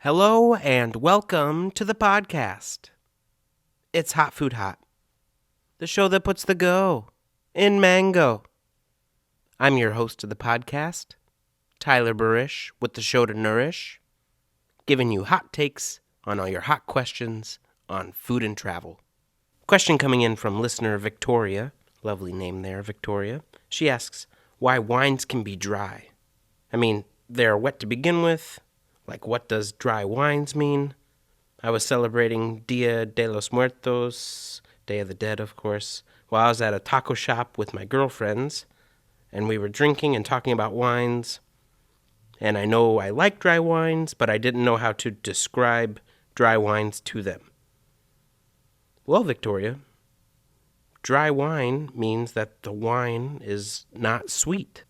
Hello and welcome to the podcast. It's Hot Food Hot, the show that puts the go in mango. I'm your host of the podcast, Tyler Burish, with the show to nourish, giving you hot takes on all your hot questions on food and travel. Question coming in from listener Victoria, lovely name there, Victoria. She asks, why wines can be dry. I mean, they're wet to begin with. Like, what does dry wines mean? I was celebrating Dia de los Muertos, Day of the Dead, of course, while I was at a taco shop with my girlfriends, and we were drinking and talking about wines. And I know I like dry wines, but I didn't know how to describe dry wines to them. Well, Victoria, dry wine means that the wine is not sweet.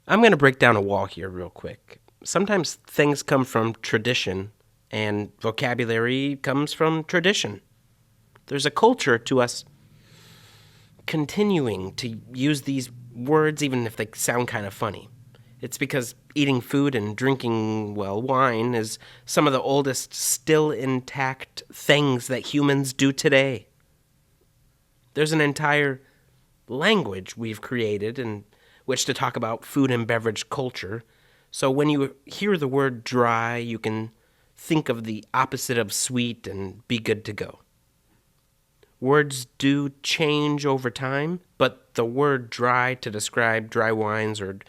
I'm going to break down a wall here real quick. Sometimes things come from tradition, and vocabulary comes from tradition. There's a culture to us continuing to use these words even if they sound kind of funny. It's because eating food and drinking, wine is some of the oldest still intact things that humans do today. There's an entire language we've created in which to talk about food and beverage culture. So when you hear the word dry, you can think of the opposite of sweet and be good to go. Words do change over time, but the word dry to describe dry wines or,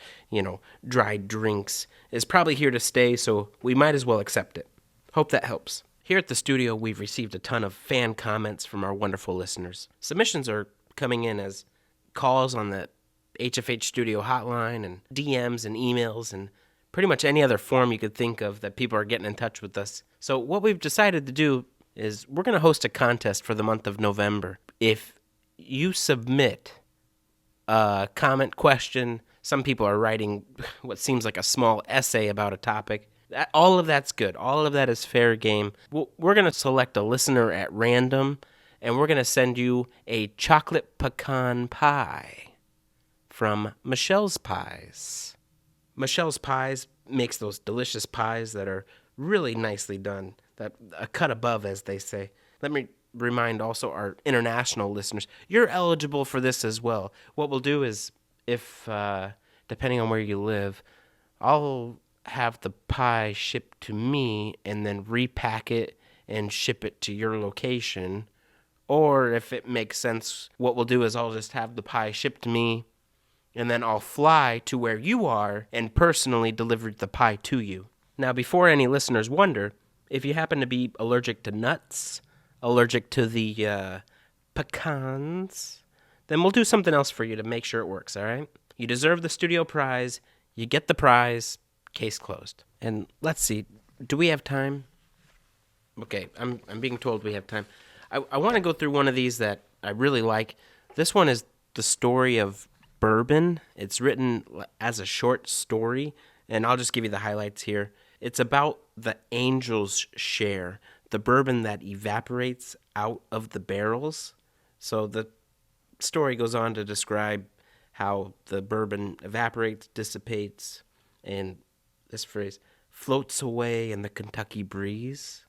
dry drinks is probably here to stay, so we might as well accept it. Hope that helps. Here at the studio, we've received a ton of fan comments from our wonderful listeners. Submissions are coming in as calls on the HFH Studio hotline and DMs and emails and pretty much any other form you could think of that people are getting in touch with us. So what we've decided to do is we're going to host a contest for the month of November. If you submit a comment, question, some people are writing what seems like a small essay about a topic. All of that's good. All of that is fair game. We're going to select a listener at random, and we're going to send you a chocolate pecan pie from Michelle's Pies. Michelle's Pies makes those delicious pies that are really nicely done, that a cut above, as they say. Let me remind also our international listeners, you're eligible for this as well. What we'll do is, if depending on where you live, I'll have the pie shipped to me and then repack it and ship it to your location. Or if it makes sense, what we'll do is I'll just have the pie shipped to me, and then I'll fly to where you are and personally deliver the pie to you. Now, before any listeners wonder, if you happen to be allergic to nuts, allergic to the pecans, then we'll do something else for you to make sure it works, all right? You deserve the studio prize. You get the prize. Case closed. And let's see, do we have time? Okay, I'm being told we have time. I want to go through one of these that I really like. This one is the Story of Bourbon. It's written as a short story, and I'll just give you the highlights here. It's about the angel's share, the bourbon that evaporates out of the barrels. So the story goes on to describe how the bourbon evaporates, dissipates, and this phrase, floats away in the Kentucky breeze.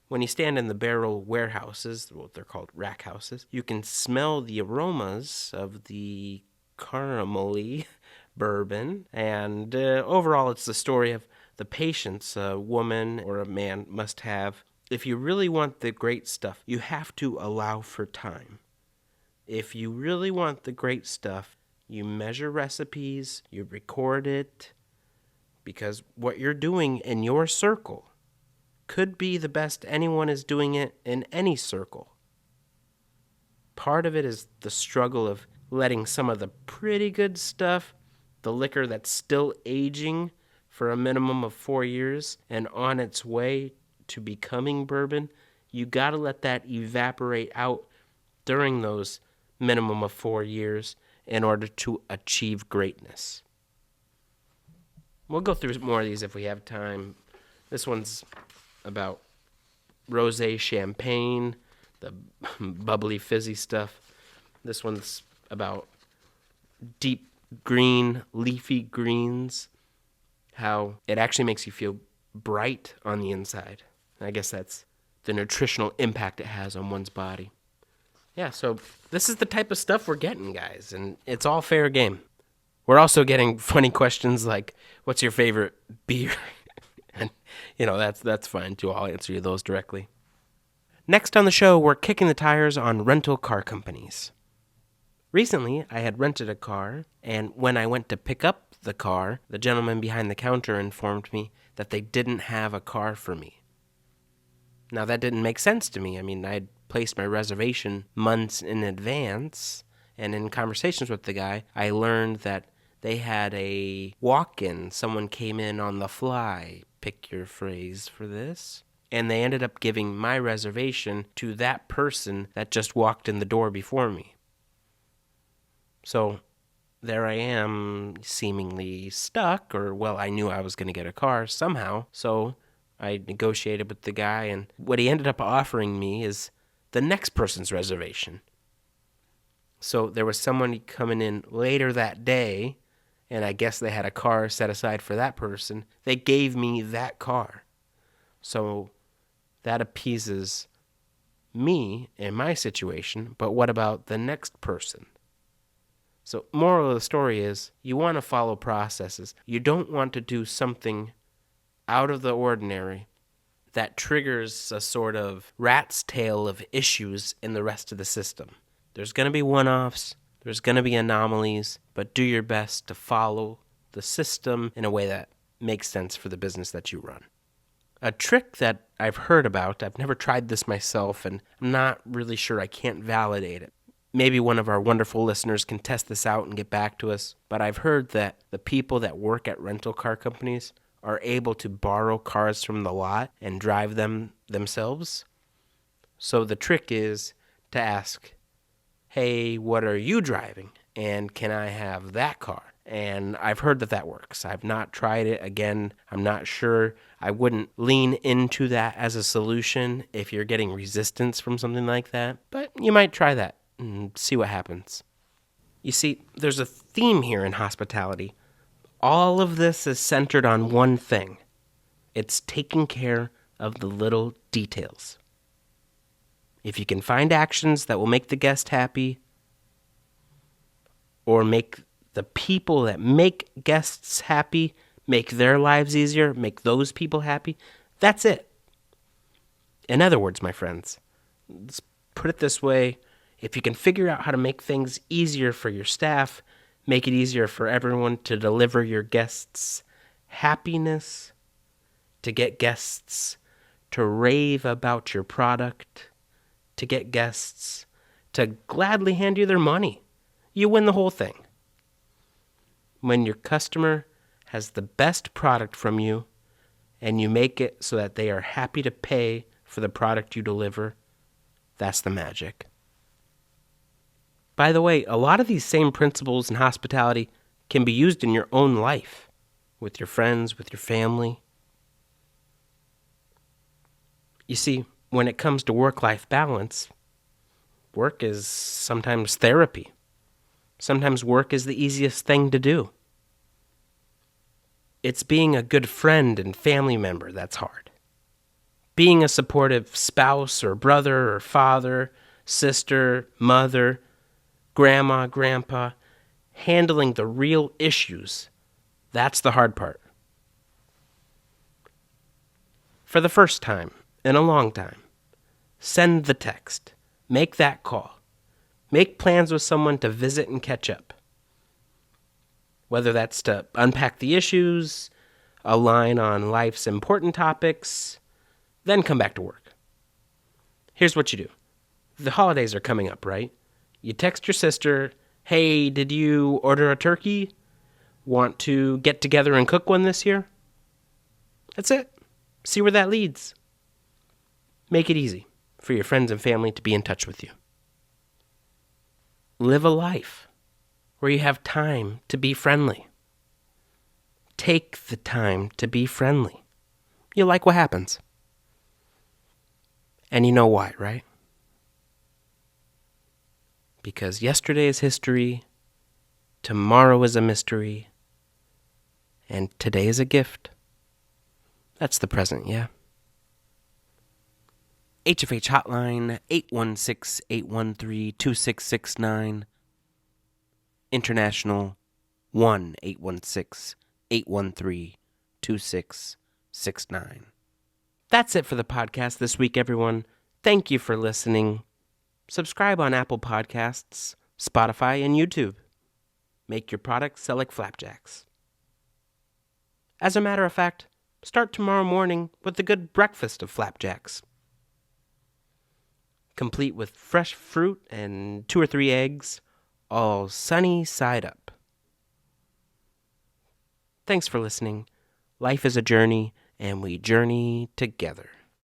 When you stand in the barrel warehouses, what they're called rack houses, you can smell the aromas of the caramelly bourbon, and overall it's the story of the patience a woman or a man must have. If you really want the great stuff, you have to allow for time. If you really want the great stuff, you measure recipes, you record it, because what you're doing in your circle could be the best anyone is doing it in any circle. Part of it is the struggle of letting some of the pretty good stuff, the liquor that's still aging for a minimum of 4 years and on its way to becoming bourbon, you got to let that evaporate out during those minimum of 4 years in order to achieve greatness. We'll go through more of these if we have time. This one's about rosé champagne, the bubbly fizzy stuff. This one's about deep green leafy greens, how it actually makes you feel bright on the inside. I guess that's the nutritional impact it has on one's body. Yeah, so this is the type of stuff we're getting, guys, and it's all fair game. We're also getting funny questions like, what's your favorite beer? And, that's fine, too. I'll answer you those directly. Next on the show, we're kicking the tires on rental car companies. Recently, I had rented a car, and when I went to pick up the car, the gentleman behind the counter informed me that they didn't have a car for me. Now, that didn't make sense to me. I mean, I'd placed my reservation months in advance, and in conversations with the guy, I learned that they had a walk-in. Someone came in on the fly, pick your phrase for this, and they ended up giving my reservation to that person that just walked in the door before me. So there I am, seemingly stuck, I knew I was going to get a car somehow, so I negotiated with the guy, and what he ended up offering me is the next person's reservation. So there was someone coming in later that day, and I guess they had a car set aside for that person. They gave me that car. So that appeases me in my situation, but what about the next person? So moral of the story is, you want to follow processes. You don't want to do something out of the ordinary that triggers a sort of rat's tail of issues in the rest of the system. There's going to be one-offs, there's going to be anomalies, but do your best to follow the system in a way that makes sense for the business that you run. A trick that I've heard about, I've never tried this myself, and I'm not really sure, I can't validate it. Maybe one of our wonderful listeners can test this out and get back to us, but I've heard that the people that work at rental car companies are able to borrow cars from the lot and drive them themselves. So the trick is to ask, hey, what are you driving? And can I have that car? And I've heard that works. I've not tried it. Again, I'm not sure. I wouldn't lean into that as a solution if you're getting resistance from something like that, but you might try that and see what happens. You see, there's a theme here in hospitality. All of this is centered on one thing. It's taking care of the little details. If you can find actions that will make the guest happy, or make the people that make guests happy, make their lives easier, make those people happy, that's it. In other words, my friends, let's put it this way. If you can figure out how to make things easier for your staff, make it easier for everyone to deliver your guests happiness, to get guests to rave about your product, to get guests to gladly hand you their money, you win the whole thing. When your customer has the best product from you and you make it so that they are happy to pay for the product you deliver, that's the magic. By the way, a lot of these same principles in hospitality can be used in your own life, with your friends, with your family. You see, when it comes to work-life balance, work is sometimes therapy. Sometimes work is the easiest thing to do. It's being a good friend and family member that's hard. Being a supportive spouse or brother or father, sister, mother, grandma, grandpa, handling the real issues, that's the hard part. For the first time in a long time, send the text, make that call, make plans with someone to visit and catch up. Whether that's to unpack the issues, align on life's important topics, then come back to work. Here's what you do. The holidays are coming up, right? You text your sister, hey, did you order a turkey? Want to get together and cook one this year? That's it. See where that leads. Make it easy for your friends and family to be in touch with you. Live a life where you have time to be friendly. Take the time to be friendly. You like what happens. And you know why, right? Because yesterday is history, tomorrow is a mystery, and today is a gift. That's the present, yeah. HFH hotline 816-813-2669. International 1-816-813-2669. That's it for the podcast this week, everyone. Thank you for listening. Subscribe on Apple Podcasts, Spotify, and YouTube. Make your products sell like flapjacks. As a matter of fact, start tomorrow morning with a good breakfast of flapjacks, complete with fresh fruit and 2 or 3 eggs, all sunny side up. Thanks for listening. Life is a journey, and we journey together.